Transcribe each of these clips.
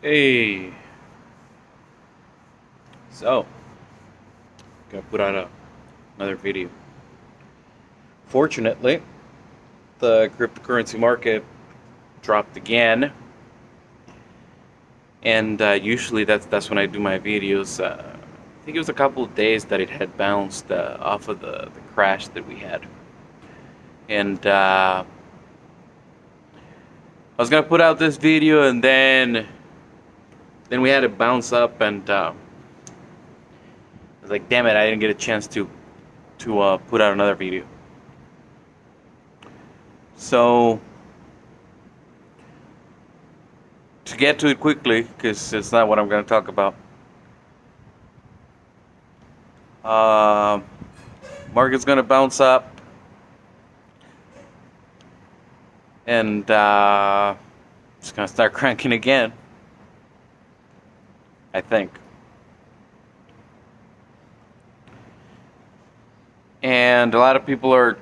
Hey, so gonna put out another video. Fortunately, the cryptocurrency market dropped again, and usually that's when I do my videos. I think it was a couple of days that it had bounced off of the crash that we had, and I was gonna put out this video, and then we had it bounce up, and I was like, damn it, I didn't get a chance to put out another video. So to get to it quickly, because it's not what I'm going to talk about. Uh, Market's going to bounce up, and it's going to start cranking again, I think. And a lot of people are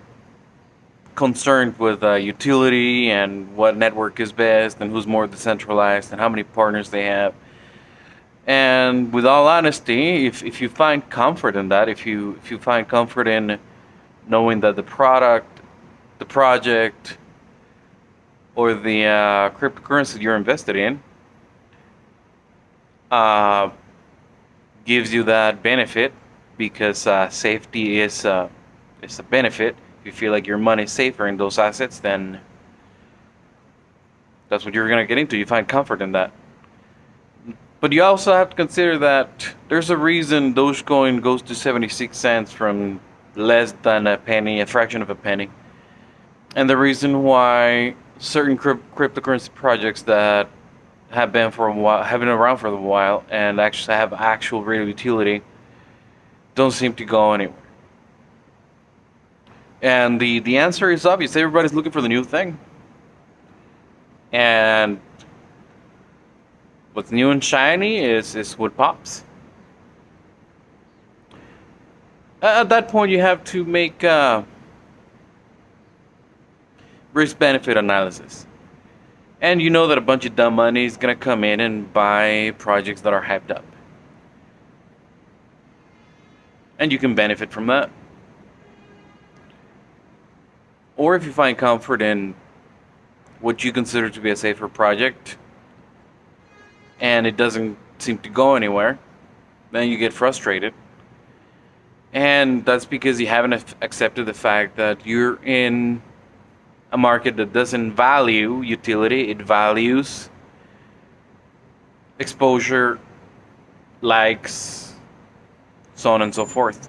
concerned with utility and what network is best and who's more decentralized and how many partners they have. And with all honesty, if you find comfort in that, if you find comfort in knowing that the product, the project, or the cryptocurrency you're invested in gives you that benefit, because safety is a benefit. If you feel like your money is safer in those assets, then that's what you're gonna get into. You find comfort in that. But you also have to consider that there's a reason Dogecoin goes to 76 cents from less than a penny, a fraction of a penny. And the reason why certain cryptocurrency projects that have been around for a while and actually have actual real utility don't seem to go anywhere. And the answer is obvious. Everybody's looking for the new thing. And what's new and shiny is what pops. At that point, you have to make risk-benefit analysis. And you know that a bunch of dumb money is going to come in and buy projects that are hyped up. And you can benefit from that. Or if you find comfort in what you consider to be a safer project and it doesn't seem to go anywhere, then you get frustrated. And that's because you haven't accepted the fact that you're in a market that doesn't value utility, it values exposure, likes, so on and so forth.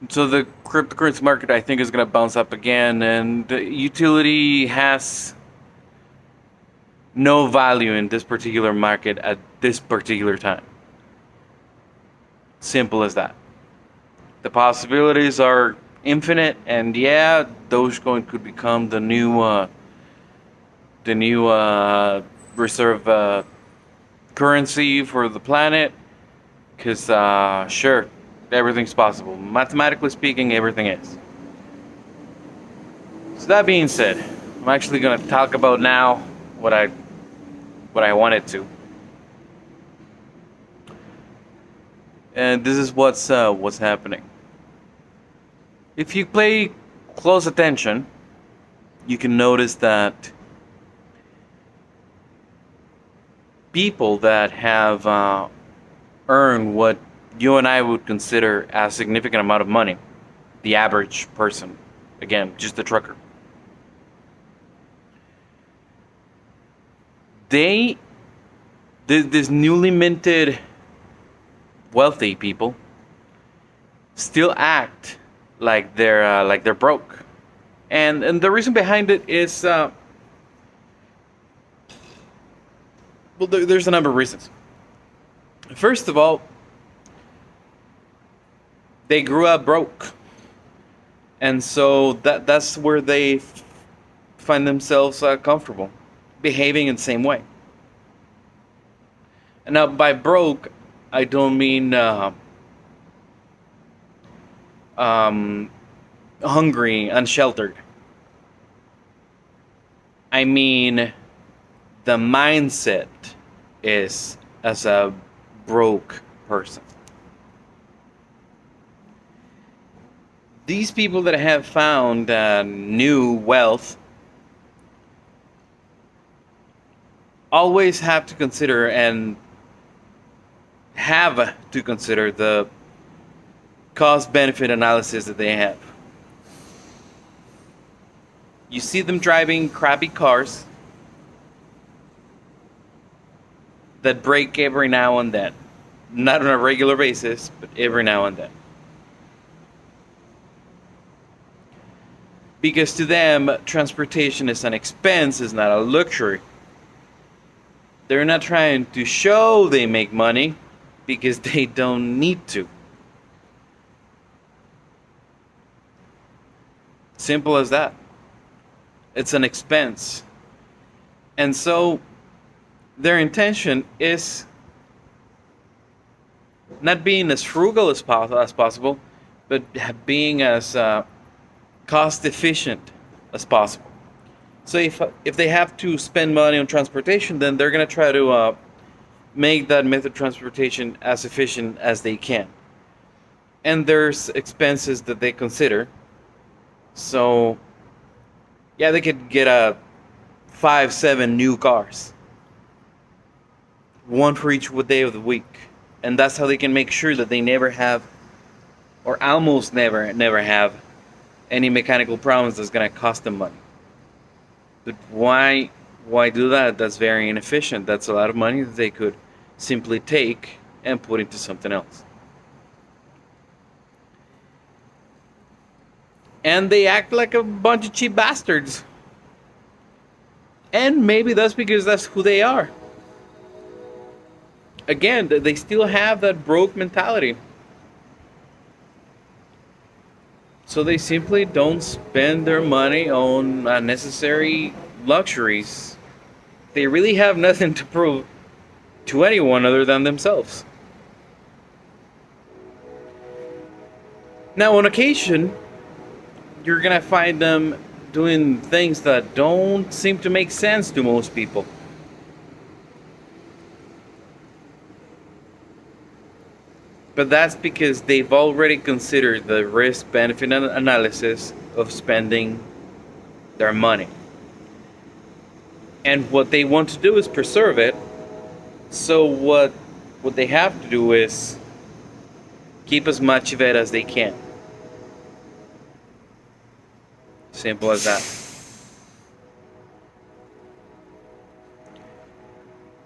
So the cryptocurrency market, I think, is going to bounce up again, and utility has no value in this particular market at this particular time. Simple as that. The possibilities are infinite, and yeah, Dogecoin could become the new reserve currency for the planet. Because sure, everything's possible. Mathematically speaking, everything is. So that being said, I'm actually going to talk about now what I wanted to. And this is what's happening. If you pay close attention, you can notice that people that have earned what you and I would consider a significant amount of money, the average person, again, just the trucker, this newly minted wealthy people still act like they're broke, and the reason behind it is there's a number of reasons. First of all, they grew up broke, and so that's where they find themselves comfortable, behaving in the same way. And now, by broke, I don't mean hungry, unsheltered. I mean the mindset is as a broke person. These people that have found new wealth always have to consider the cost benefit analysis that they have. You see them driving crappy cars that break every now and then. Not on a regular basis, but every now and then. Because to them, transportation is an expense, it's not a luxury. They're not trying to show they make money because they don't need to. Simple as that. It's an expense. And so their intention is not being as frugal as possible, but being as cost efficient as possible. So if they have to spend money on transportation, then they're going to try to make that method of transportation as efficient as they can. And there's expenses that they consider. So yeah, they could get 5-7 new cars, one for each day of the week, and that's how they can make sure that they never have, or almost never have, any mechanical problems that's going to cost them money. But why do that? That's very inefficient. That's a lot of money that they could simply take and put into something else. And they act like a bunch of cheap bastards. And maybe that's because that's who they are. Again, they still have that broke mentality. So they simply don't spend their money on unnecessary luxuries. They really have nothing to prove to anyone other than themselves. Now, on occasion, you're gonna find them doing things that don't seem to make sense to most people. But that's because they've already considered the risk-benefit analysis of spending their money. And what they want to do is preserve it. So what they have to do is keep as much of it as they can. Simple as that.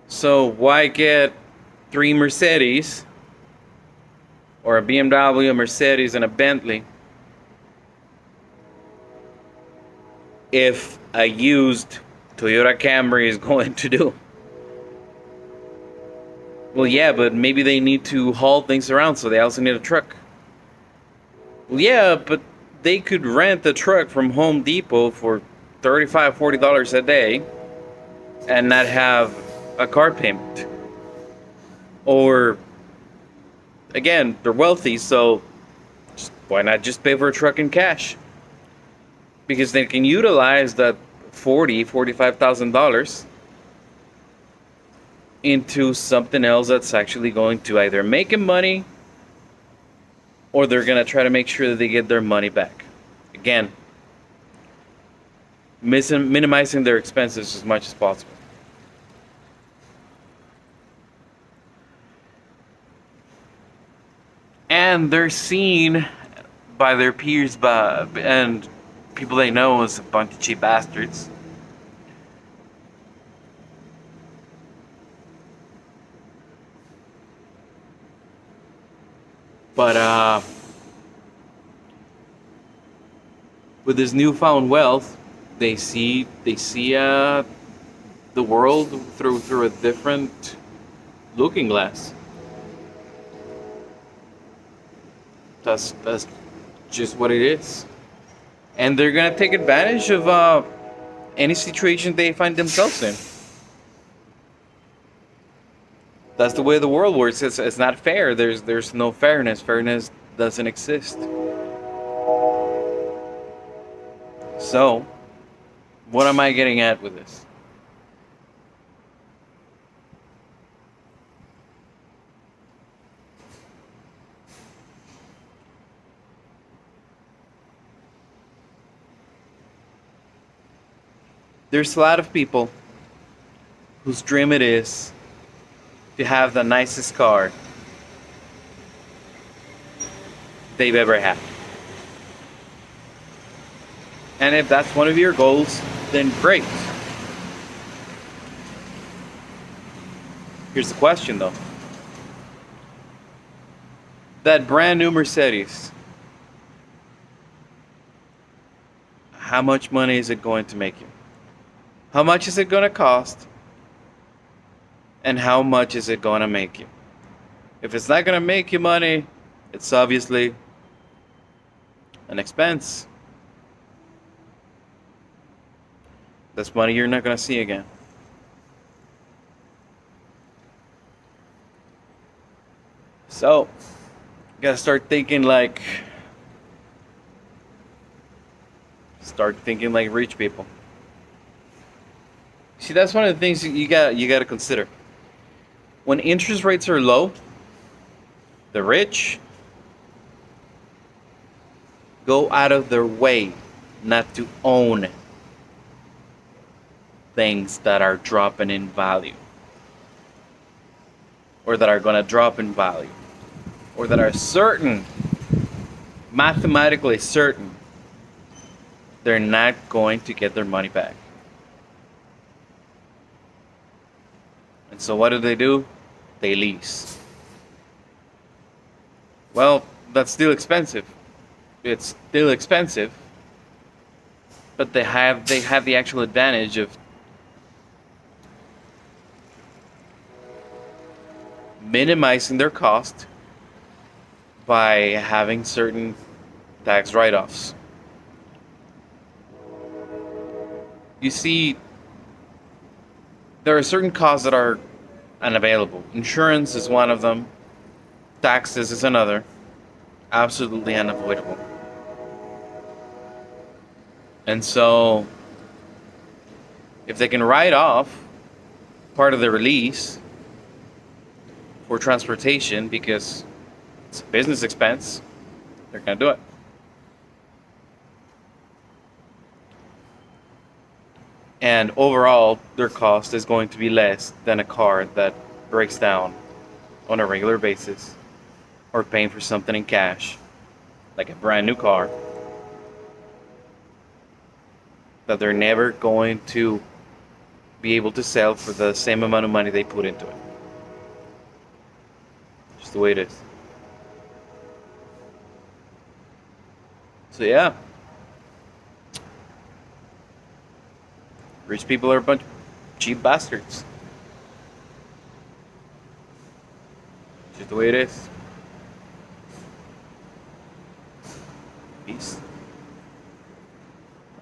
So why get 3 Mercedes or a BMW, a Mercedes, and a Bentley if a used Toyota Camry is going to do? Well, yeah, but maybe they need to haul things around, so they also need a truck. Well, yeah, but they could rent the truck from Home Depot for $35, $40 a day and not have a car payment. Or, again, they're wealthy, so why not just pay for a truck in cash? Because they can utilize that $45,000 into something else that's actually going to either make them money, or they're going to try to make sure that they get their money back. Again, minimizing their expenses as much as possible. And they're seen by their peers and people they know as a bunch of cheap bastards. But with this newfound wealth, they see the world through a different looking glass. That's just what it is, and they're gonna take advantage of any situation they find themselves in. That's the way the world works. It's not fair. There's no fairness. Fairness doesn't exist. So, what am I getting at with this? There's a lot of people whose dream it is to have the nicest car they've ever had. And if that's one of your goals, then great. Here's the question though. That brand new Mercedes, how much money is it going to make you? How much is it going to cost? And how much is it going to make you? If it's not going to make you money, it's obviously an expense. That's money you're not going to see again. So, you got to start thinking like rich people. See, that's one of the things you got to consider. When interest rates are low, the rich go out of their way not to own things that are dropping in value, or that are going to drop in value, or that are certain, mathematically certain, they're not going to get their money back. And so what do? They lease. Well, that's still expensive. It's still expensive, but they have the actual advantage of minimizing their cost by having certain tax write-offs. You see, there are certain costs that are unavailable. Insurance is one of them. Taxes is another. Absolutely unavoidable. And so, if they can write off part of the release for transportation because it's a business expense, they're going to do it. And overall, their cost is going to be less than a car that breaks down on a regular basis, or paying for something in cash, like a brand new car, that they're never going to be able to sell for the same amount of money they put into it. Just the way it is. So yeah. Rich people are a bunch of cheap bastards. Just the way it is. Peace.